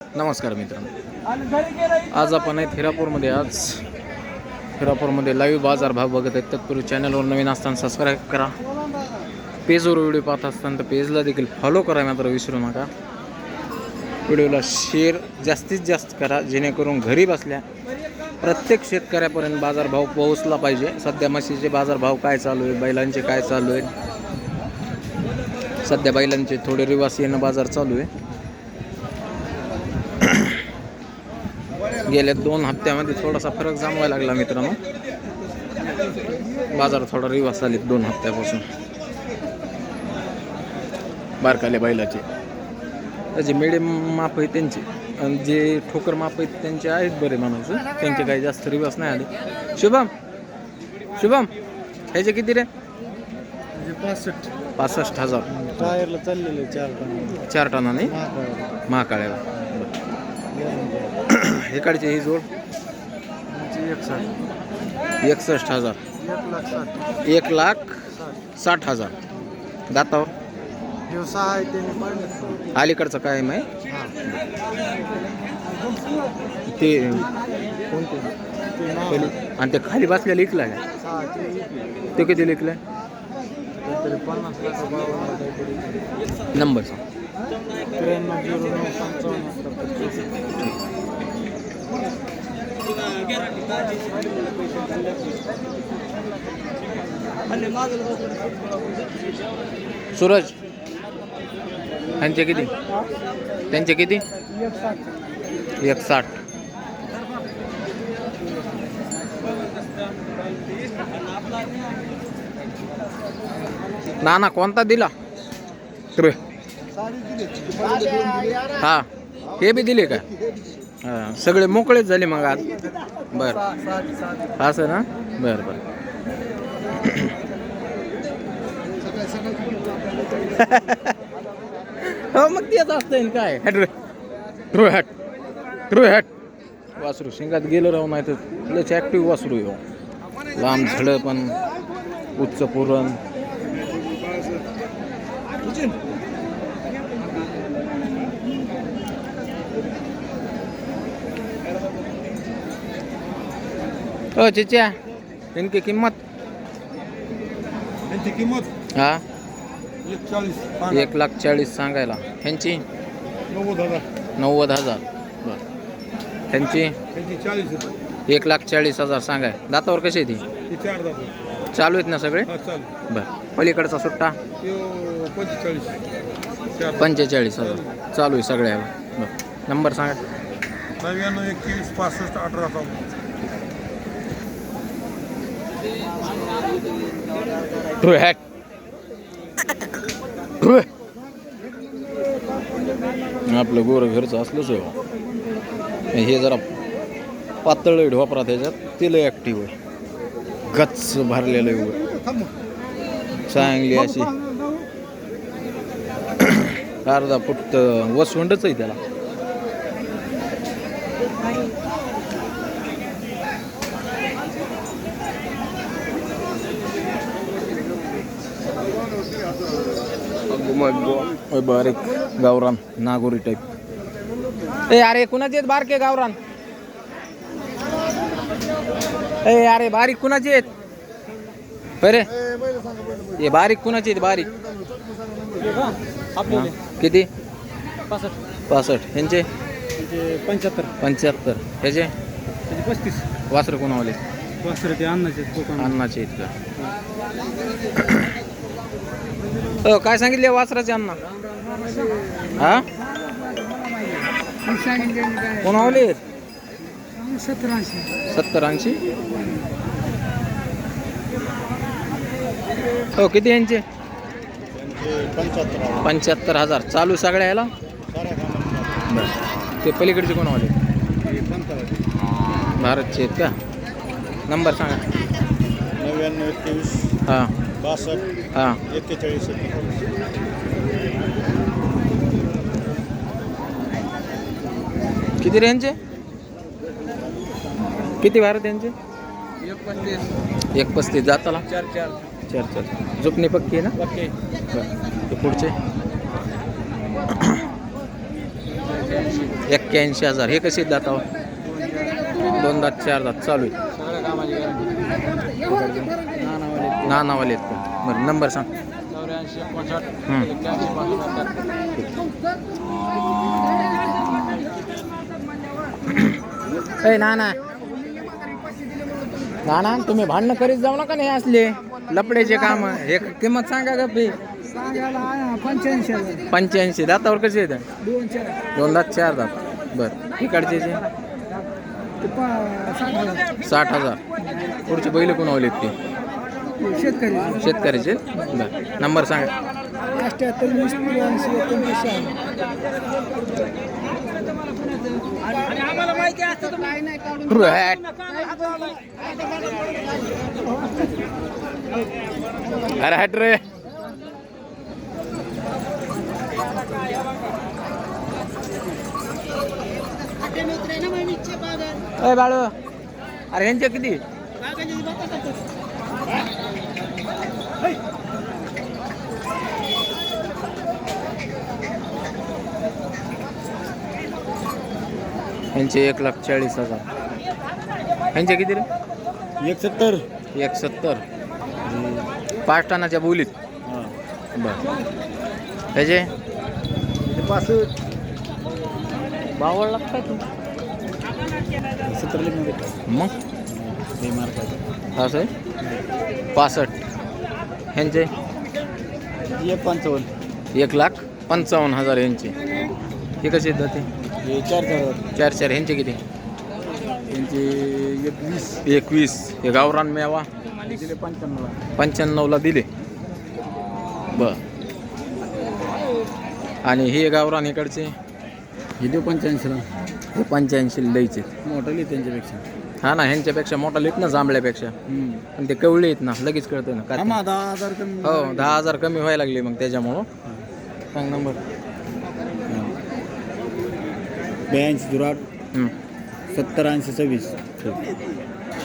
नमस्कार मित्रांनो, आज आपण आहेत हिरापूरमध्ये. आज हिरापूरमध्ये लाईव्ह बाजार भाव बघत आहेत. तत्पूर्वी चॅनलवर नवीन असताना सबस्क्राईब करा. पेजवर व्हिडिओ पाहत असताना तर पेजला देखील फॉलो करा मात्र विसरू नका. व्हिडिओला शेअर जास्तीत जास्त करा जेणेकरून घरी बसल्या प्रत्येक शेतकऱ्यापर्यंत बाजारभाव पोहोचला पाहिजे. सध्या म्हशीचे बाजारभाव काय चालू आहे, बैलांचे काय चालू आहे. सध्या बैलांचे थोडे रिवास येणं बाजार चालू आहे. गेल्या 2 हप्त्यामध्ये थोडासा फरक जाणवायला लागला मित्रांनो. बाजार थोडा रिवास आले 2 हप्त्यापासून. बारकाले बैलाचे त्याचे मिडियम माप आहे त्यांचे, आणि जे ठोकर माप आहेत त्यांचे आहेत बरे म्हणायचं. त्यांचे काही जास्त रिवास नाही आले. शुभम ह्याचे किती रे? 65,000 टायरला चाललेले 4 टनाने महाकाळ्याला. इकडचे ही जोड 61,000 1,60,000 दातावर. अलीकडचं काय आहे ते कोणते आणि ते खाली बसलेलं लिखलं आहे ते किती लिखलं आहे? नंबर सांग. 93 सूरज त्यांचे किती? 160. ना कोणता दिला? हा हे बी दिले का? हां सगळे मोकळेच झाले मग आज. बरं असं ना. बरं हो मग तेच असतं काय. हॅट वासरू शिंगात गेलं राहू नाही तर लच ॲक्टिव्ह वासरू येऊ. लांब झडं पण उच्च पुरण. चिच्या इनकी किंमत हा 1,40,000 सांगायला. ह्यांची 90,000. बरं त्यांची 1,40,000 सांगाय. दातावर कशी आहे ती? चालू आहेत ना सगळे? बरं पलीकडचा सुट्टा 45,000 चालू आहे सगळ्याला. बरं नंबर सांगा. 99 21 65 18. आपलं गोरं घरचं असलंच आहे. हे जरा पातळ ढोपरा त्याच्यात तिला ॲक्टिव्ह आहे. गच्च भरलेलं आहे चांगली अशी. अर्धा फुट वसवंडच आहे त्याला. बारीक गावरान नागोरी टाईप. ए अरे कुणाचे आहेत बारके गावरान? ए अरे बारीक कुणाचे आहेत बरे? हे बारीक कुणाचे आहेत बारीक? किती? 65. ह्यांचे 75. ह्याचे 35. वासरं कोणावाले? वासरे ते अन्नाचे आहेत का? काय सांगितले वासराचे अण्णा? हा कोणावले? 70-80. हो किती यांचे? 75,000 चालू सगळ्या याला. ते पलीकडचे कोणावले? भारतचे आहेत का? नंबर सांगा. 99 21 हां 62 हां 41. किती रेंजचे? किती भारत यांचे? 135 जाताला 4 झोपणी पक्की आहे ना? ते पुढचे 81,000. हे कसे दातावर? 2 दात 4 दात चालू आहे. सगळ्या कामाची गॅरंटी नानावाले आहेत का? बरं नंबर सांग. 84 59 हं. 81 59. ए नाना नाना तुम्ही भांडणं करीत जाऊ नका नाही असले लपड्याचे काम. हे किंमत सांगा का बे? 85 दातावर कसे येतात? 2 दात 4 दात. बरं इकडचे 60,000. पुढचे बैल कोण आवलेत ते? शेतकऱ्याचे. बरं नंबर सांगा. 88 20 83 आम्हाला माहिती असतं तर काय नाही काढून अरे हट रे. अरे बाळू अरे यांचे किती? यांचे 1,40,000. यांचे किती रे? 71. 170. 5 टनाच्या बोलीत. बरं ह्याचे 65. बावळ लागतात तू 70 मध्ये मग हे मार्काचं असं आहे. 65. ह्यांचे 55. 1,55,000 यांचे. हे कसे आहेत जाते? हे 4 4 ह्यांचे किती? त्यांचे 21. 21. हे गावरान मेवा दिले 95. 95ला दिले. बर आणि हे गावरान इकडचे हे देऊ 85ला. हे 85 द्यायचे. मोठं त्यांच्यापेक्षा. हा ना ह्यांच्यापेक्षा मोठा लेत ना जांभळ्यापेक्षा. पण ते कवळे आहेत ना लगेच कळतं ना का? 10,000 कमी. हो 10,000 कमी व्हायला लागले मग त्याच्यामुळं. सांग नंबर. 82 हं. 70 80 26.